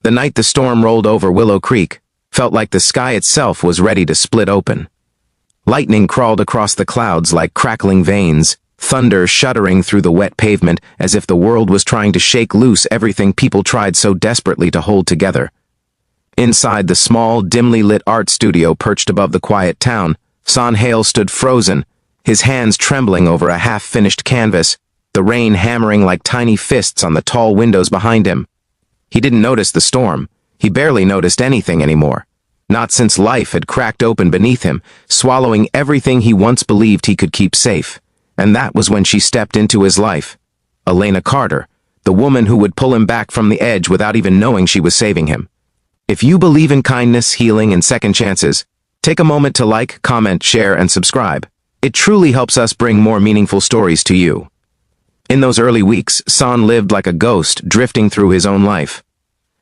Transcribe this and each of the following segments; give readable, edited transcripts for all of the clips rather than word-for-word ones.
The night the storm rolled over Willow Creek felt like the sky itself was ready to split open. Lightning crawled across the clouds like crackling veins, thunder shuddering through the wet pavement as if the world was trying to shake loose everything people tried so desperately to hold together. Inside the small, dimly lit art studio perched above the quiet town, Son Hale stood frozen, his hands trembling over a half-finished canvas, the rain hammering like tiny fists on the tall windows behind him. He didn't notice the storm. He barely noticed anything anymore. Not since life had cracked open beneath him, swallowing everything he once believed he could keep safe. And that was when she stepped into his life. Elena Carter, the woman who would pull him back from the edge without even knowing she was saving him. If you believe in kindness, healing, and second chances, take a moment to like, comment, share, and subscribe. It truly helps us bring more meaningful stories to you. In those early weeks, Son lived like a ghost, drifting through his own life.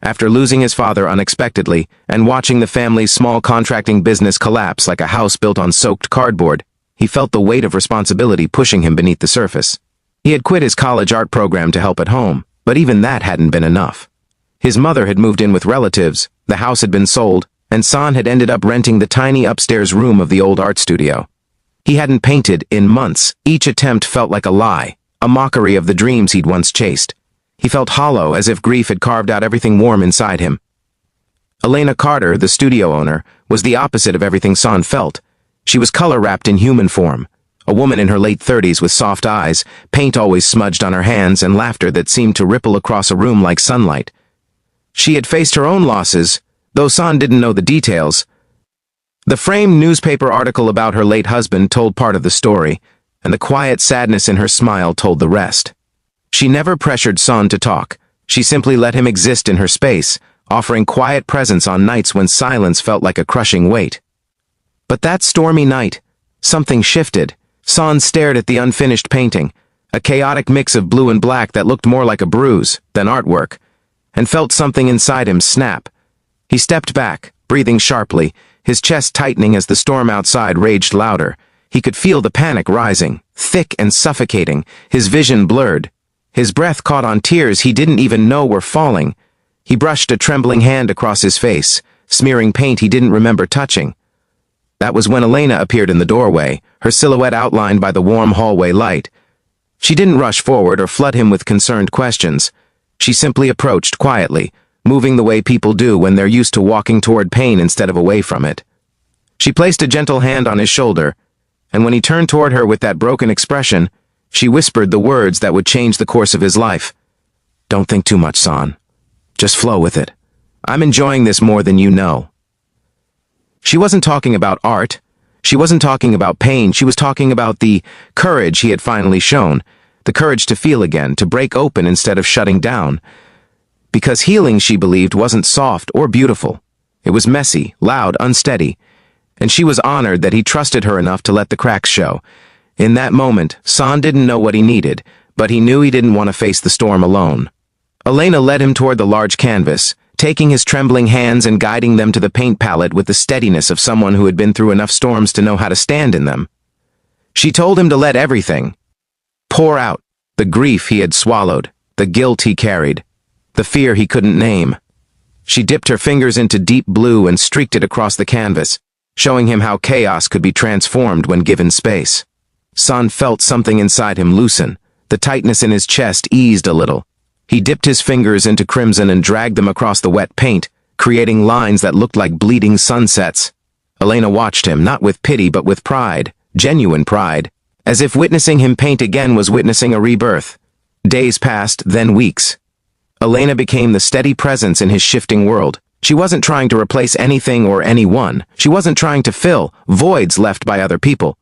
After losing his father unexpectedly and watching the family's small contracting business collapse like a house built on soaked cardboard, he felt the weight of responsibility pushing him beneath the surface. He had quit his college art program to help at home, but even that hadn't been enough. His mother had moved in with relatives, the house had been sold, and Son had ended up renting the tiny upstairs room of the old art studio. He hadn't painted in months. Each attempt felt like a lie, a mockery of the dreams he'd once chased. He felt hollow, as if grief had carved out everything warm inside him. Elena Carter, the studio owner, was the opposite of everything Son felt. She was color-wrapped in human form, a woman in her late 30s with soft eyes, paint always smudged on her hands, and laughter that seemed to ripple across a room like sunlight. She had faced her own losses, though Son didn't know the details. The framed newspaper article about her late husband told part of the story, and the quiet sadness in her smile told the rest. She never pressured Son to talk. She simply let him exist in her space, offering quiet presence on nights when silence felt like a crushing weight. But that stormy night, something shifted. Son stared at the unfinished painting, a chaotic mix of blue and black that looked more like a bruise than artwork, and felt something inside him snap. He stepped back, breathing sharply, his chest tightening as the storm outside raged louder. He could feel the panic rising, thick and suffocating, his vision blurred. His breath caught on tears he didn't even know were falling. He brushed a trembling hand across his face, smearing paint he didn't remember touching. That was when Elena appeared in the doorway, her silhouette outlined by the warm hallway light. She didn't rush forward or flood him with concerned questions. She simply approached quietly, moving the way people do when they're used to walking toward pain instead of away from it. She placed a gentle hand on his shoulder, and when he turned toward her with that broken expression, she whispered the words that would change the course of his life. "Don't think too much, Son. Just flow with it. I'm enjoying this more than you know." She wasn't talking about art. She wasn't talking about pain. She was talking about the courage he had finally shown, the courage to feel again, to break open instead of shutting down. Because healing, she believed, wasn't soft or beautiful. It was messy, loud, unsteady, and she was honored that he trusted her enough to let the cracks show. In that moment, Son didn't know what he needed, but he knew he didn't want to face the storm alone. Elena led him toward the large canvas, taking his trembling hands and guiding them to the paint palette with the steadiness of someone who had been through enough storms to know how to stand in them. She told him to let everything pour out, the grief he had swallowed, the guilt he carried, the fear he couldn't name. She dipped her fingers into deep blue and streaked it across the canvas, showing him how chaos could be transformed when given space. Son felt something inside him loosen. The tightness in his chest eased a little. He dipped his fingers into crimson and dragged them across the wet paint, creating lines that looked like bleeding sunsets. Elena watched him, not with pity but with pride, genuine pride, as if witnessing him paint again was witnessing a rebirth. Days passed, then weeks. Elena became the steady presence in his shifting world. She wasn't trying to replace anything or anyone. She wasn't trying to fill voids left by other people.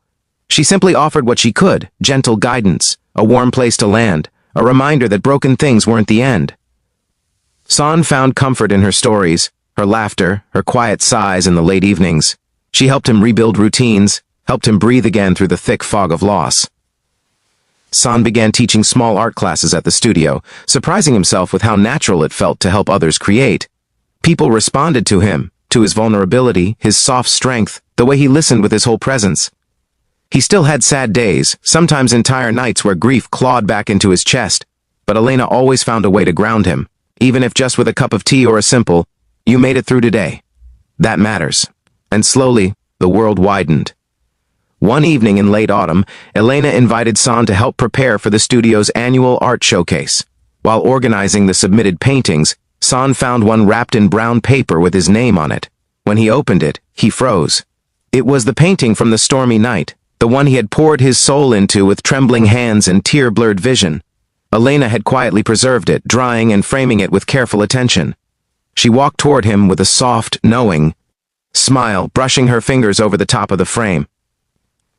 She simply offered what she could, gentle guidance, a warm place to land, a reminder that broken things weren't the end. Son found comfort in her stories, her laughter, her quiet sighs in the late evenings. She helped him rebuild routines, helped him breathe again through the thick fog of loss. Son began teaching small art classes at the studio, surprising himself with how natural it felt to help others create. People responded to him, to his vulnerability, his soft strength, the way he listened with his whole presence. He still had sad days, sometimes entire nights where grief clawed back into his chest, but Elena always found a way to ground him. Even if just with a cup of tea or a simple, "You made it through today." That matters. And slowly, the world widened. One evening in late autumn, Elena invited San to help prepare for the studio's annual art showcase. While organizing the submitted paintings, San found one wrapped in brown paper with his name on it. When he opened it, he froze. It was the painting from the stormy night, the one he had poured his soul into with trembling hands and tear-blurred vision. Elena had quietly preserved it, drying and framing it with careful attention. She walked toward him with a soft, knowing smile, brushing her fingers over the top of the frame.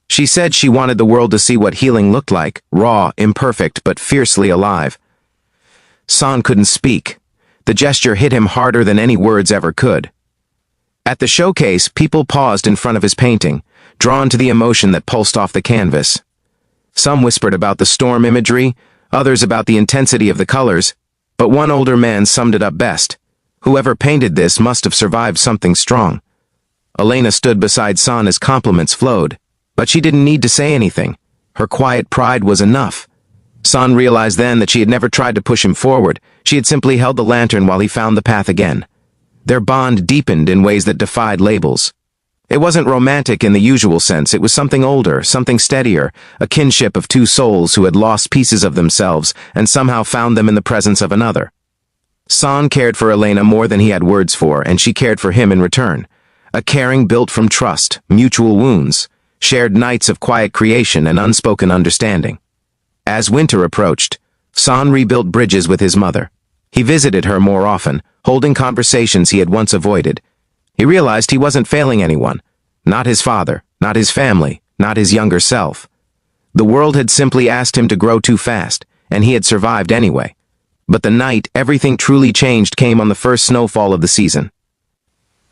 She said she wanted the world to see what healing looked like, raw, imperfect, but fiercely alive. San couldn't speak. The gesture hit him harder than any words ever could. At the showcase, people paused in front of his painting, drawn to the emotion that pulsed off the canvas. Some whispered about the storm imagery, others about the intensity of the colors, but one older man summed it up best. Whoever painted this must have survived something strong. Elena stood beside San as compliments flowed. But she didn't need to say anything. Her quiet pride was enough. San realized then that she had never tried to push him forward. She had simply held the lantern while he found the path again. Their bond deepened in ways that defied labels. It wasn't romantic in the usual sense. It was something older, something steadier, a kinship of two souls who had lost pieces of themselves and somehow found them in the presence of another. San cared for Elena more than he had words for, and she cared for him in return. A caring built from trust, mutual wounds, shared nights of quiet creation and unspoken understanding. As winter approached, San rebuilt bridges with his mother. He visited her more often, holding conversations he had once avoided. He realized he wasn't failing anyone. Not his father, not his family, not his younger self. The world had simply asked him to grow too fast, and he had survived anyway. But the night everything truly changed came on the first snowfall of the season.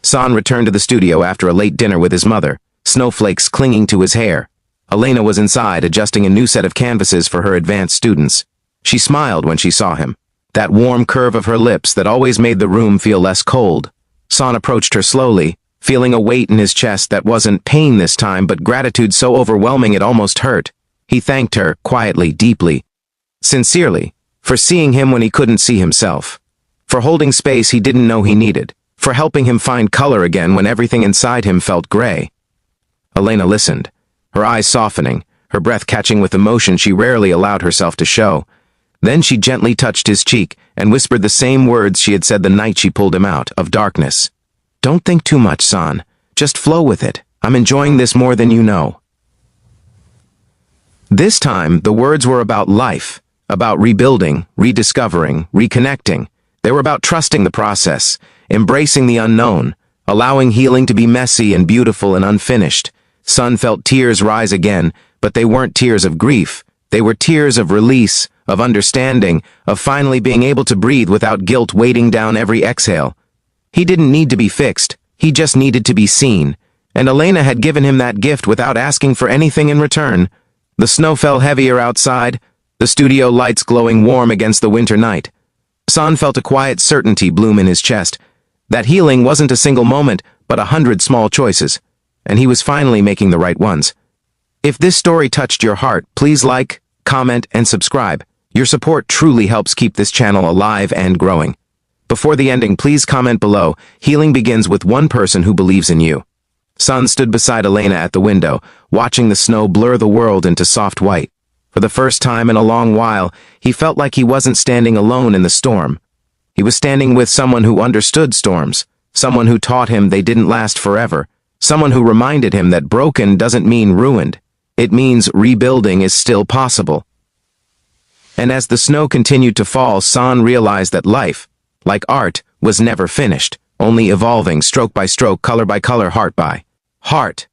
San returned to the studio after a late dinner with his mother, snowflakes clinging to his hair. Elena was inside, adjusting a new set of canvases for her advanced students. She smiled when she saw him, that warm curve of her lips that always made the room feel less cold. San approached her slowly, feeling a weight in his chest that wasn't pain this time, but gratitude so overwhelming it almost hurt. He thanked her, quietly, deeply, sincerely, for seeing him when he couldn't see himself, for holding space he didn't know he needed, for helping him find color again when everything inside him felt gray. Elena listened, her eyes softening, her breath catching with emotion she rarely allowed herself to show. Then she gently touched his cheek and whispered the same words she had said the night she pulled him out of darkness. "Don't think too much, San. Just flow with it. I'm enjoying this more than you know." This time, the words were about life, about rebuilding, rediscovering, reconnecting. They were about trusting the process, embracing the unknown, allowing healing to be messy and beautiful and unfinished. San felt tears rise again, but they weren't tears of grief. They were tears of release, of understanding, of finally being able to breathe without guilt weighting down every exhale. He didn't need to be fixed, he just needed to be seen, and Elena had given him that gift without asking for anything in return. The snow fell heavier outside, the studio lights glowing warm against the winter night. San felt a quiet certainty bloom in his chest. That healing wasn't a single moment, but 100 small choices. And he was finally making the right ones. If this story touched your heart, please like, comment, and subscribe. Your support truly helps keep this channel alive and growing. Before the ending, please comment below. Healing begins with one person who believes in you. San stood beside Elena at the window, watching the snow blur the world into soft white. For the first time in a long while, he felt like he wasn't standing alone in the storm. He was standing with someone who understood storms, someone who taught him they didn't last forever, someone who reminded him that broken doesn't mean ruined. It means rebuilding is still possible. And as the snow continued to fall, San realized that life, like art, was never finished, only evolving stroke by stroke, color by color, heart by heart.